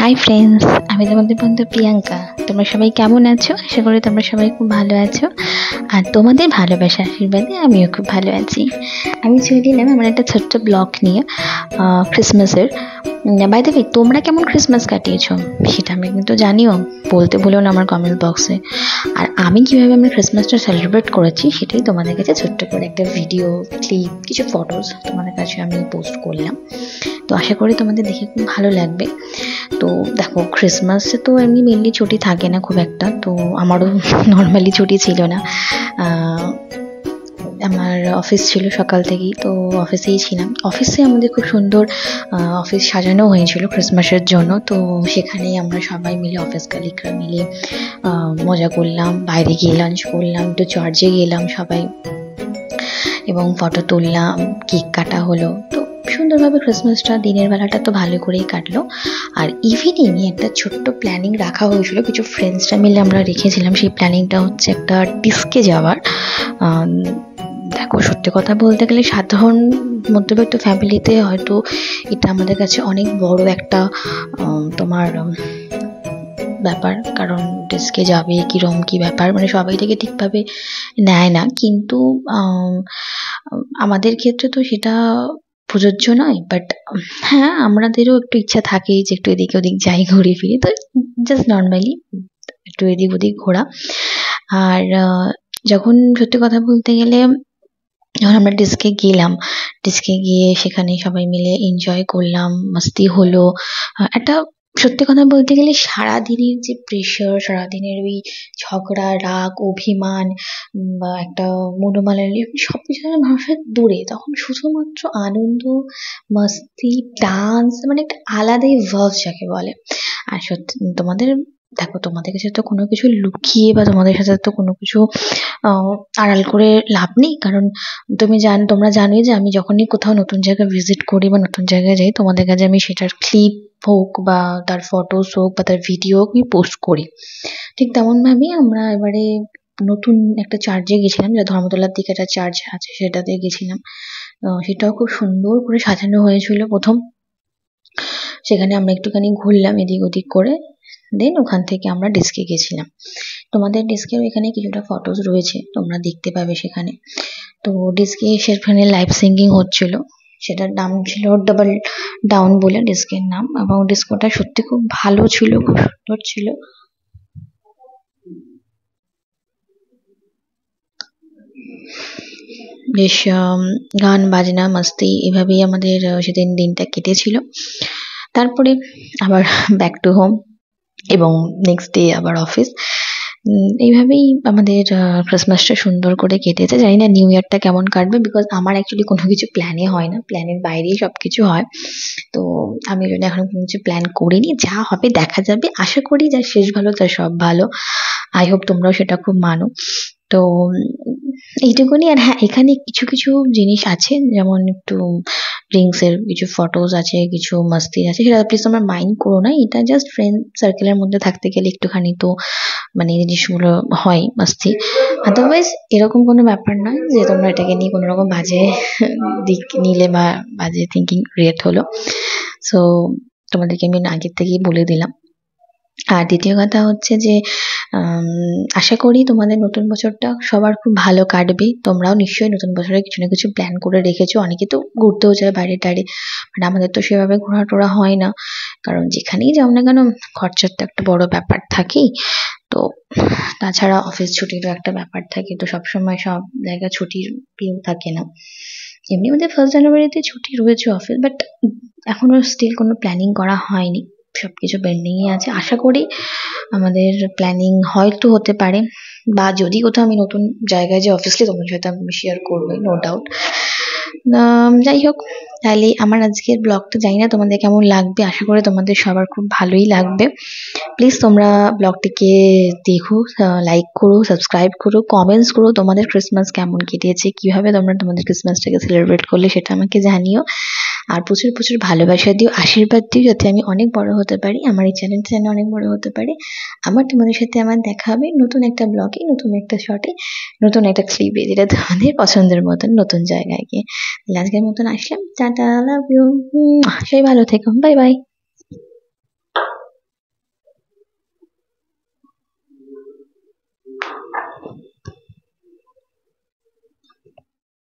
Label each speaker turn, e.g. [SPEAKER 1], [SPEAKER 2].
[SPEAKER 1] Hi friends, আমি তোমাদের বন্ধু প্রিয়াঙ্কা। তোমরা সবাই কেমন আছো? আশা করি তোমরা সবাই খুব ভালো আছো। আর তোমাদের ভালোবাসা আশীর্বাদে আমিও খুব ভালো আছি। আমি চলে এলাম আমার একটা ছোট্ট ব্লগ নিয়ে ক্রিসমাসের। বাই দ্য ওয়ে, তোমরা কেমন ক্রিসমাস কাটিয়েছো সেটা আমি কিন্তু জানিও, বলতে ভুলো না আমার কমেন্ট বক্সে। আর আমি কীভাবে আমি ক্রিসমাসটা সেলিব্রেট করেছি সেটাই তোমাদের কাছে ছোট্ট করে একটা ভিডিও ক্লিপ, কিছু ফটোস তোমাদের কাছে আমি পোস্ট করলাম। তো আশা করি তোমাদের দেখে খুব ভালো লাগবে। তো দেখো, ক্রিসমাসে তো এমনি মেনলি ছুটি থাকে না খুব একটা, তো আমারও নর্মালি ছুটি ছিল না। আমার অফিস ছিল সকাল থেকেই, তো অফিসেই ছিলাম। অফিসে আমাদের খুব সুন্দর অফিস সাজানো হয়েছিল ক্রিসমাসের জন্য। তো সেখানেই আমরা সবাই মিলে, অফিস কালিগরা মিলে মজা করলাম, বাইরে গিয়ে লাঞ্চ করলাম, একটু চার্চে গেলাম সবাই, এবং ফটো তুললাম, কেক কাটা হলো। তো সুন্দরভাবে ক্রিসমাসটা দিনের বেলাটা তো ভালো করেই কাটলো। আর ইভিনিংয়ে একটা ছোট্ট প্ল্যানিং রাখা হয়েছিল, কিছু ফ্রেন্ডসরা মিলে আমরা রেখেছিলাম। সেই প্ল্যানিংটা হচ্ছে একটা ডিস্কে যাওয়ার। দেখো, সত্যি কথা বলতে গেলে সাধারণ মধ্যবিত্ত ফ্যামিলিতে হয়তো এটা আমাদের কাছে অনেক বড় একটা তোমার ব্যাপার, কারণ ডিস্কে যাবে কিরম কি ব্যাপার, মানে সবাই থেকে ঠিকভাবে নেয় না। কিন্তু আমাদের ক্ষেত্রে তো সেটা প্রযোজ্য নয়। বাট হ্যাঁ, আমাদেরও একটু ইচ্ছা থাকে যে একটু এদিকে ওদিক যাই, ঘুরে ফিরে। তো জাস্ট নর্মালি একটু এদিক ওদিক ঘোরা। আর যখন সত্যি কথা বলতে গেলে, যখন আমরা ডিস্কে গেলাম, ডিস্কে গিয়ে সেখানে সবাই মিলে এনজয় করলাম, মাস্তি হলো। একটা সত্যি কথা বলতে গেলে সারাদিনের যে প্রেশার, সারাদিনের ওই ঝগড়া, রাগ, অভিমান বা একটা মনোমালিন্য, সব কিছু মানুষের দূরে, তখন শুধুমাত্র আনন্দ, মাস্তি, ডান্স, মানে একটা আলাদাই ভাব যাকে বলে। আর সত্যি তোমাদের দেখো, তোমাদের কাছে তো কোনো কিছু লুকিয়ে বা তোমাদের সাথে তো কোনো কিছু আড়াল করে লাভ নেই। কারণ তোমরা জানোই যে আমি যখনই কোথাও নতুন জায়গায় ভিজিট করি বা নতুন জায়গায় যাই, তোমাদের কাছে আমি সেটার ক্লিপ হোক বা তার ফটোস হোক বা তার ভিডিও হোক আমি পোস্ট করি। ঠিক তেমনভাবেই আমরা এবারে নতুন একটা চার্চে গেছিলাম, যা ধর্মতলার দিকে একটা চার্চ আছে, সেটাতে গেছিলাম। সেটাও খুব সুন্দর করে সাজানো হয়েছিল। প্রথম সেখানে আমরা একটুখানি ঘুরলাম এদিক ওদিক করে, দেন ওখান থেকে আমরা ডিস্কে গেছিলাম। তোমাদের ডিস্কের এখানে কিছুটা ফটোস রয়েছে, তোমরা দেখতে পাবে সেখানে। তো ডিস্কে সেখানে লাইভ সিঙ্গিং হচ্ছিল, সেটার নাম ছিল ডাবল ডাউন বলে ডিস্কের নাম, এবং ডিস্কোটা সত্যি খুব ভালো ছিল, খুব সুন্দর ছিল। বেশ গান বাজনা মাস্তি এভাবেই আমাদের সেদিন দিনটা কেটেছিল। তারপরে আবার ব্যাক টু হোম, এবং নেক্সট ডে আবার অফিস। এইভাবেই আমাদের ক্রিসমাসটা সুন্দর করে কেটেছে। জানি না নিউ ইয়ারটা কেমন কাটবে, বিকজ আমার অ্যাকচুয়ালি কোনো কিছু প্ল্যানে হয় না, প্ল্যানের বাইরেই সব কিছু হয়। তো আমি যদি এখন কোনো কিছু প্ল্যান করিনি, যা হবে দেখা যাবে। আশা করি যা শেষ ভালো তার সব ভালো। আই হোপ তোমরাও সেটা খুব মানো। তো এইটুকুনি। আর হ্যাঁ, এখানে কিছু কিছু জিনিস আছে, যেমন একটু ড্রিঙ্কসের কিছু ফটোস আছে, কিছু মাস্তি আছে, সেটা প্লিজ তোমরা মাইন্ড করো না। এটা জাস্ট ফ্রেন্ড সার্কেলের মধ্যে থাকতে গেলে একটুখানি তো মানে এই জিনিসগুলো হয় মাস্তি। আদারওয়াইজ এরকম কোনো ব্যাপার নয় যে তোমরা এটাকে নিয়ে কোনো রকম বাজে দিক নিলে বা বাজে থিঙ্কিং ক্রিয়েট হলো। সো তোমাদেরকে আমি আগের থেকেই বলে দিলাম। আর দ্বিতীয় কথা হচ্ছে যে আশা করি তোমাদের নতুন বছরটা সবার খুব ভালো কাটবে। তোমরাও নিশ্চয়ই নতুন বছরে কিছু না কিছু প্ল্যান করে রেখেছো। অনেকে তো ঘুরতেও যায় বাইরে টাইরে, বাট আমাদের তো সেভাবে ঘোরা টোরা হয় না, কারণ যেখানেই যাও না কেন খরচার তো একটা বড় ব্যাপার থাকেই। তো তাছাড়া অফিস ছুটিরও একটা ব্যাপার থাকে, তো সবসময় সব জায়গায় ছুটির পেয়েও থাকে না। এমনি আমাদের 1 জানুয়ারিতে ছুটি রয়েছে অফিস, বাট এখনো স্টিল কোনো প্ল্যানিং করা হয়নি, সবকিছু পেন্ডিংই আছে। আশা করি আমাদের প্ল্যানিং হয়তো হতে পারে, বা যদি কোথাও আমি নতুন জায়গায় যে অফিসলি তোমাদের সাথে আমি শেয়ার করবো, নো ডাউট। যাই হোক, তাহলে আমার আজকের ব্লগটা জানি না তোমাদের কেমন লাগবে, আশা করি তোমাদের সবার খুব ভালোই লাগবে। প্লিজ তোমরা ব্লগটিকে দেখো, লাইক করো, সাবস্ক্রাইব করো, কমেন্টস করো তোমাদের ক্রিসমাস কেমন কেটেছে, কিভাবে তোমরা তোমাদের ক্রিসমাসটাকে সেলিব্রেট করলে সেটা আমাকে জানিও। আর প্রচুর প্রচুর ভালোবাসা দিও, আশীর্বাদ দিও, যাতে আমি অনেক বড় হতে পারি, আমার এই চ্যানেলটা যেন অনেক বড় হতে পারে। আমার তোমাদের সাথে আমার দেখা হবে নতুন একটা ব্লগে, নতুন একটা শটে, নতুন একটা ক্লিপে, যেটা তোমাদের পছন্দের মতন নতুন জায়গায় গিয়ে। আজকের মতন আসলাম, টাটা, লাভ ইউ, সবাই ভালো থেকো, বাই বাই।